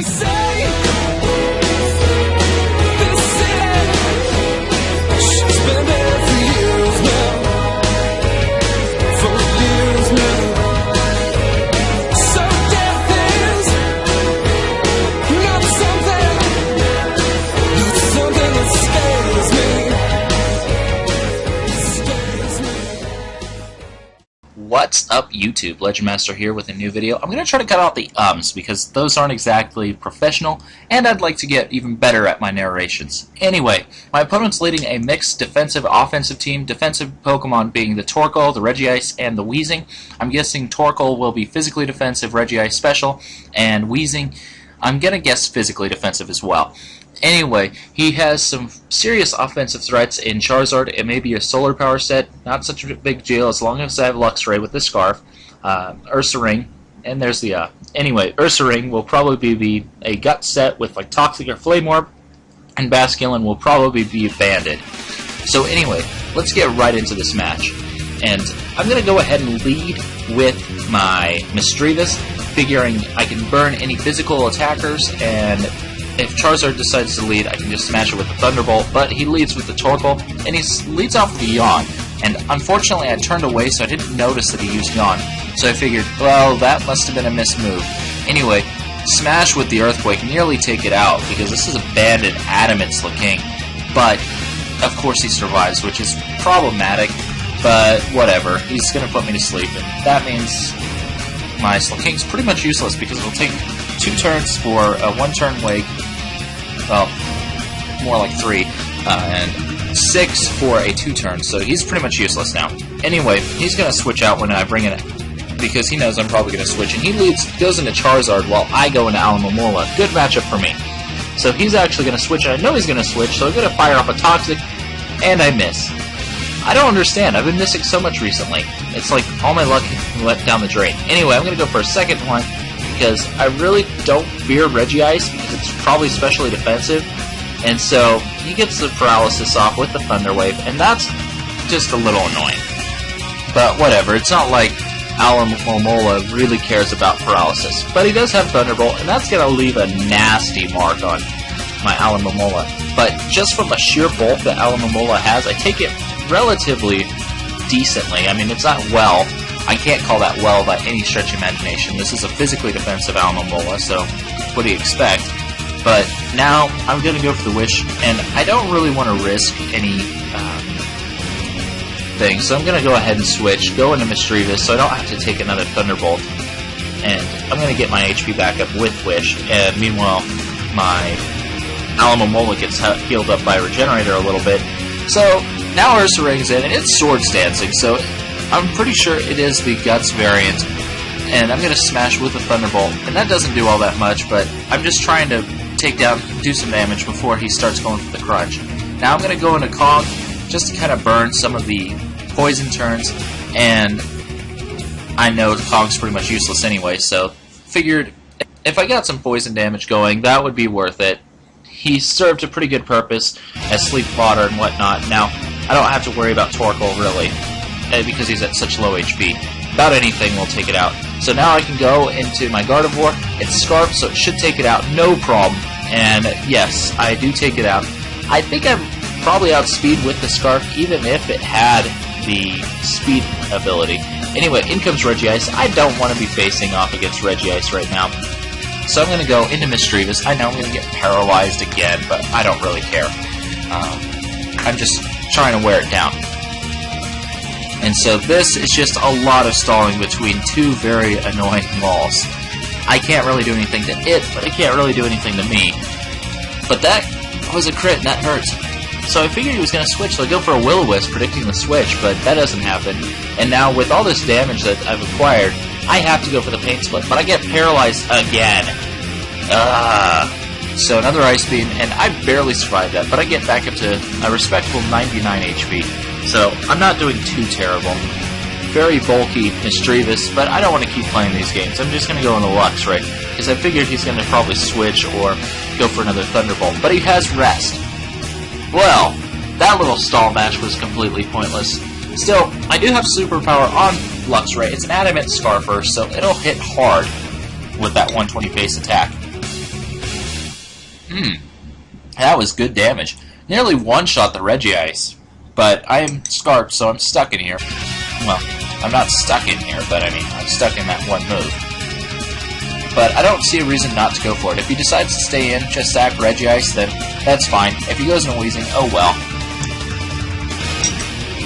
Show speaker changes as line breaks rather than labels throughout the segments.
say this is she's been there for years now, for years now. So death is not something that scares me.
What's up, YouTube? Legend Master here with a new video. I'm going to try to cut out the ums because those aren't exactly professional, and I'd like to get even better at my narrations. Anyway, my opponent's leading a mixed defensive-offensive team, defensive Pokemon being the Torkoal, the Regice, and the Weezing. I'm guessing Torkoal will be physically defensive, Regice special, and Weezing, I'm going to guess physically defensive as well. Anyway, he has some serious offensive threats in Charizard. It may be a solar power set, not such a big deal as long as I have Luxray with the Scarf, Ursaring, and there's the, anyway, Ursaring will probably be a gut set with like Toxic or Flame Orb, and Basculin will probably be Banded. So anyway, let's get right into this match. And I'm going to go ahead and lead with my Misdreavus, figuring I can burn any physical attackers, and if Charizard decides to lead, I can just smash it with the Thunderbolt, but he leads with the Torkoal, and he leads off with the Yawn. And unfortunately, I turned away, so I didn't notice that he used Yawn. So I figured, well, that must have been a missed move. Anyway, smash with the Earthquake, nearly take it out, because this is a banded, adamant Slaking. But, of course, he survives, which is problematic, but whatever. He's going to put me to sleep, and that means my Slaking's pretty much useless, because it'll take 2 turns for a 1-turn wake, well, more like 3, and 6 for a 2-turn, so he's pretty much useless now. Anyway, he's going to switch out when I bring it, because he knows I'm probably going to switch, and he goes into Charizard while I go into Alomomola. Good matchup for me. So he's actually going to switch, and I know he's going to switch, so I'm going to fire off a Toxic, and I miss. I don't understand. I've been missing so much recently. It's like all my luck went down the drain. Anyway, I'm going to go for a second one, because I really don't fear Regice, because it's probably specially defensive, and so he gets the paralysis off with the Thunder Wave, and that's just a little annoying. But whatever, it's not like Alomomola really cares about paralysis, but he does have Thunderbolt, and that's going to leave a nasty mark on my Alomomola. But just from a sheer bulk that Alomomola has, I take it relatively decently. I mean, it's not well. I can't call that well by any stretch of imagination. This is a physically defensive Alomomola, so what do you expect? But now I'm going to go for the Wish, and I don't really want to risk any thing, so I'm going to go ahead and switch, go into Misdreavus, so I don't have to take another Thunderbolt, and I'm going to get my HP back up with Wish, and meanwhile my Alomomola gets healed up by Regenerator a little bit. So now Ursaring's in, and it's Swords Dancing, so I'm pretty sure it is the Guts variant, and I'm going to smash with the Thunderbolt, and that doesn't do all that much, but I'm just trying to do some damage before he starts going for the Crunch. Now I'm going to go into Kong, just to kind of burn some of the poison turns, and I know Kong's pretty much useless anyway, so figured if I got some poison damage going, that would be worth it. He served a pretty good purpose as Sleep Fodder and whatnot. Now, I don't have to worry about Torkoal really, because he's at such low HP. About anything will take it out. So now I can go into my Gardevoir. It's Scarf, so it should take it out, no problem. And yes, I do take it out. I think I'm probably outspeed with the Scarf, even if it had the speed ability. Anyway, in comes Regice. I don't want to be facing off against Regice right now. So I'm going to go into Misdreavus. I know I'm going to get paralyzed again, but I don't really care. I'm just trying to wear it down. And so this is just a lot of stalling between 2 very annoying walls. I can't really do anything to it, but it can't really do anything to me. But that was a crit, and that hurts. So I figured he was going to switch, so I go for a Will-O-Wisp, predicting the switch, but that doesn't happen. And now, with all this damage that I've acquired, I have to go for the Pain Split, but I get paralyzed again. So another Ice Beam, and I barely survived that, but I get back up to a respectable 99 HP. So I'm not doing too terrible. Very bulky Misdreavus, but I don't want to keep playing these games. I'm just going to go into Luxray, because I figured he's going to probably switch or go for another Thunderbolt, but he has Rest. Well, that little stall match was completely pointless. Still, I do have superpower on Luxray. It's an adamant Scarfer, so it'll hit hard with that 120 base attack. That was good damage. Nearly one-shot the Regice, but I am scarred, so I'm stuck in here. Well, I'm not stuck in here, but I mean, I'm stuck in that one move. But I don't see a reason not to go for it. If he decides to stay in, just stack Regice, then that's fine. If he goes into Wheezing, oh well.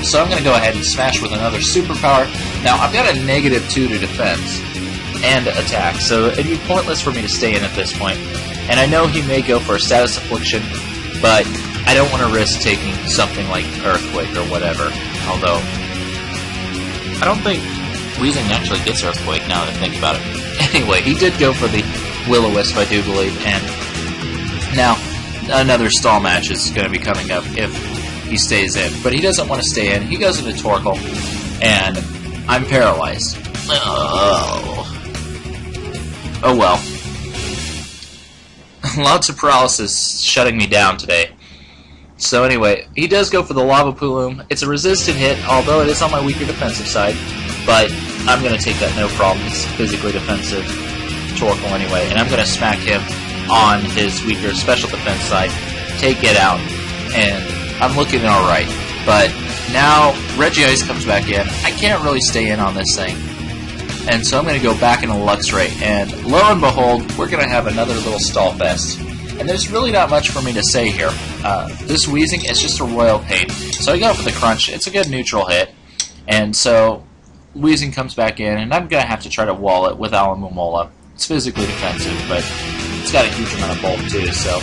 So I'm going to go ahead and smash with another superpower. Now, I've got a -2 to defense and attack, so it'd be pointless for me to stay in at this point. And I know he may go for a status affliction, but I don't want to risk taking something like Earthquake or whatever. Although, I don't think Wheezing actually gets Earthquake now that I think about it. Anyway, he did go for the Will-O-Wisp, I do believe, and now another stall match is going to be coming up if he stays in. But he doesn't want to stay in. He goes into Torkoal, and I'm paralyzed. Oh well. Lots of paralysis shutting me down today. So anyway, he does go for the Lava Plume. It's a resistant hit, although it is on my weaker defensive side. But I'm going to take that no problem. It's physically defensive Torkoal anyway. And I'm going to smack him on his weaker special defense side. Take it out. And I'm looking alright. But now Regice comes back in. I can't really stay in on this thing. And so I'm going to go back into Luxray, and lo and behold, we're going to have another little stall fest. And there's really not much for me to say here. This Wheezing is just a royal pain. So I go for the Crunch. It's a good neutral hit. And so Wheezing comes back in, and I'm going to have to try to wall it with Alomomola. It's physically defensive, but it's got a huge amount of bulk too, so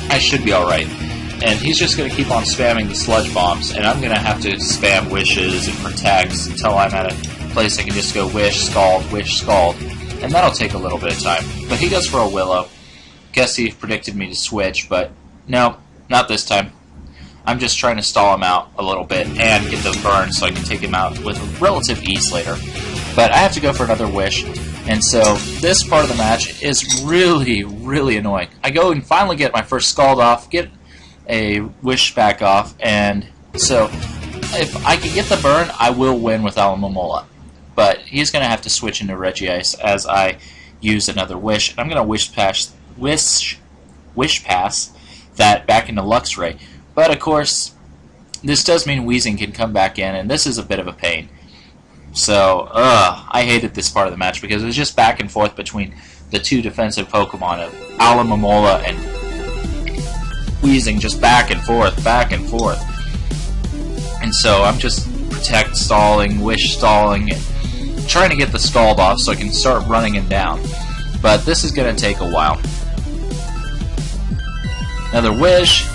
I should be alright. And he's just going to keep on spamming the Sludge Bombs, and I'm going to have to spam Wishes and Protects until I'm at a place I can just go Wish, Scald, and that'll take a little bit of time. But he goes for a Willow. Guess he predicted me to switch, but no, not this time. I'm just trying to stall him out a little bit and get the burn so I can take him out with relative ease later. But I have to go for another Wish, and so this part of the match is really, really annoying. I go and finally get my first Scald off, get a Wish back off, and so if I can get the burn, I will win with Alomomola. But he's going to have to switch into Regice as I use another Wish. And I'm going to Wish Pass that back into Luxray. But of course, this does mean Wheezing can come back in, and this is a bit of a pain. So, I hated this part of the match because it was just back and forth between the two defensive Pokemon of Alomomola and Wheezing, just back and forth, back and forth. And so I'm just Protect stalling, Wish stalling, and trying to get the Scald off so I can start running him down. But this is going to take a while. Another Wish.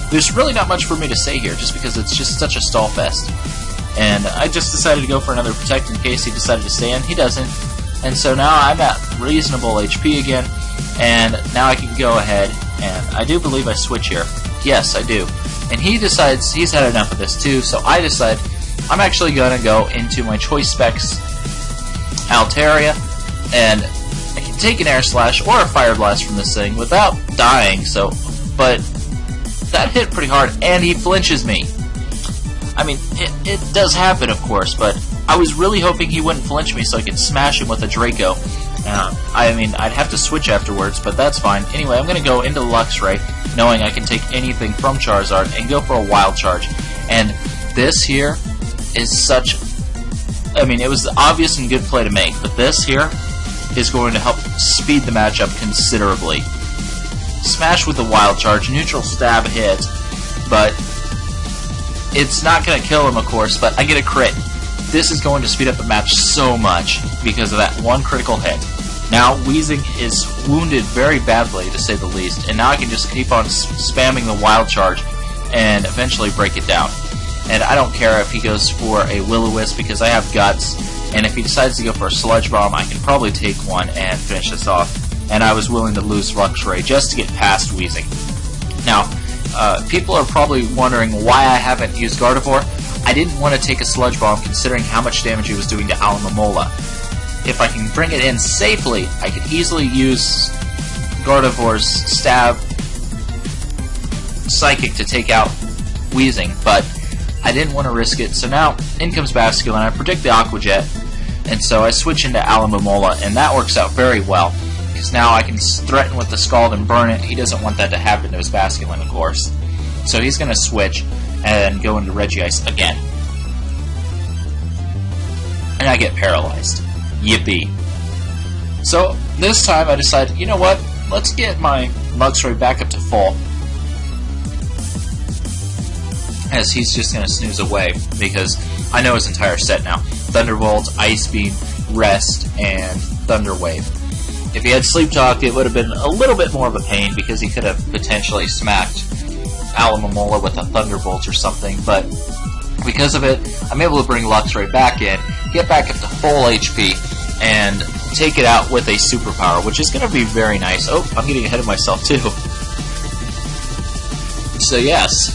There's really not much for me to say here, just because it's just such a stall fest. And I just decided to go for another Protect in case he decided to stay in. He doesn't. And so now I'm at reasonable HP again, and now I can go ahead, and I do believe I switch here. Yes, I do. And he decides he's had enough of this too, so I decide I'm actually going to go into my Choice Specs Altaria, and I can take an Air Slash or a Fire Blast from this thing without dying, so, but that hit pretty hard, and he flinches me. I mean, it does happen, of course, but I was really hoping he wouldn't flinch me so I could smash him with a Draco. I mean, I'd have to switch afterwards, but that's fine. Anyway, I'm going to go into Luxray, knowing I can take anything from Charizard, and go for a Wild Charge. And this here is such... I mean, it was the obvious and good play to make, but this here is going to help speed the match up considerably. Smash with the Wild Charge, neutral stab hit, but it's not going to kill him, of course, but I get a crit. This is going to speed up the match so much because of that one critical hit. Now, Wheezing is wounded very badly, to say the least, and now I can just keep on spamming the Wild Charge and eventually break it down. And I don't care if he goes for a Will-O-Wisp because I have Guts, and if he decides to go for a Sludge Bomb, I can probably take one and finish this off. And I was willing to lose Luxray just to get past Wheezing. Now, people are probably wondering why I haven't used Gardevoir. I didn't want to take a Sludge Bomb considering how much damage it was doing to Alomomola. If I can bring it in safely, I could easily use Gardevoir's Stab Psychic to take out Wheezing, but I didn't want to risk it, so now in comes Basculin, and I predict the Aqua Jet, and so I switch into Alomomola, and that works out very well, because now I can threaten with the Scald and burn it. He doesn't want that to happen to his Basculin, of course. So he's going to switch and go into Regice again. And I get paralyzed. Yippee. So this time I decided, you know what? Let's get my Luxray back up to full. As he's just going to snooze away, because I know his entire set now. Thunderbolt, Ice Beam, Rest, and Thunder Wave. If he had Sleep Talk, it would have been a little bit more of a pain, because he could have potentially smacked Alomomola with a Thunderbolt or something, but because of it, I'm able to bring Luxray back in, get back up to full HP, and take it out with a superpower, which is going to be very nice. Oh, I'm getting ahead of myself too. So yes,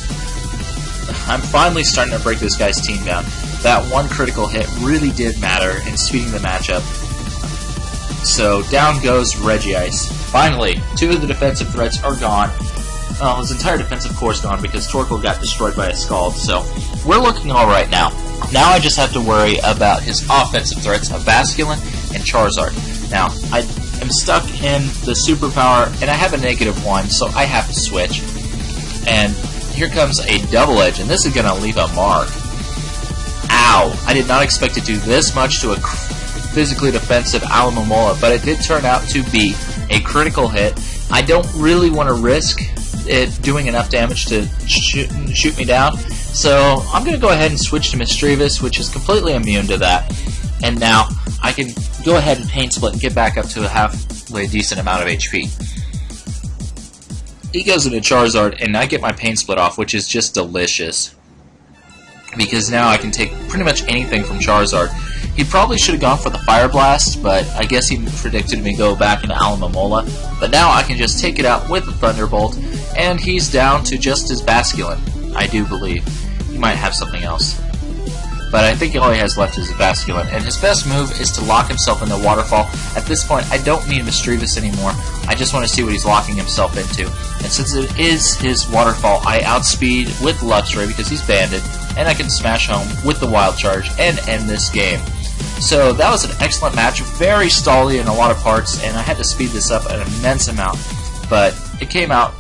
I'm finally starting to break this guy's team down. That one critical hit really did matter in speeding the matchup. So down goes Regice. Finally, 2 of the defensive threats are gone. His entire defensive core is gone because Torkoal got destroyed by a Scald, so we're looking alright now. Now I just have to worry about his offensive threats of Basculin and Charizard. Now, I am stuck in the superpower, and I have a -1, so I have to switch. And here comes a double edge, and this is going to leave a mark. Ow! I did not expect to do this much to a physically defensive Alomomola, but it did turn out to be a critical hit. I don't really want to risk it doing enough damage to shoot me down, so I'm going to go ahead and switch to Misdreavus, which is completely immune to that. And now I can go ahead and Pain Split and get back up to a halfway decent amount of HP. He goes into Charizard, and I get my Pain Split off, which is just delicious. Because now I can take pretty much anything from Charizard. He probably should have gone for the Fire Blast, but I guess he predicted me go back into Alomomola. But now I can just take it out with the Thunderbolt, and he's down to just his Basculin, I do believe. He might have something else. But I think all he has left is a Basculin, and his best move is to lock himself into Waterfall. At this point, I don't need Misdreavus anymore. I just want to see what he's locking himself into. And since it is his Waterfall, I outspeed with Luxray because he's banded, and I can smash home with the Wild Charge and end this game. So that was an excellent match, very stally in a lot of parts, and I had to speed this up an immense amount. But it came out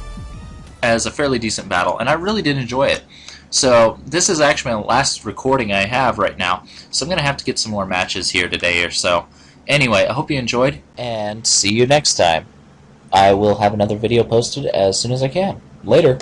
as a fairly decent battle, and I really did enjoy it. So this is actually my last recording I have right now, so I'm going to have to get some more matches here today or so. Anyway, I hope you enjoyed, and see you next time. I will have another video posted as soon as I can. Later.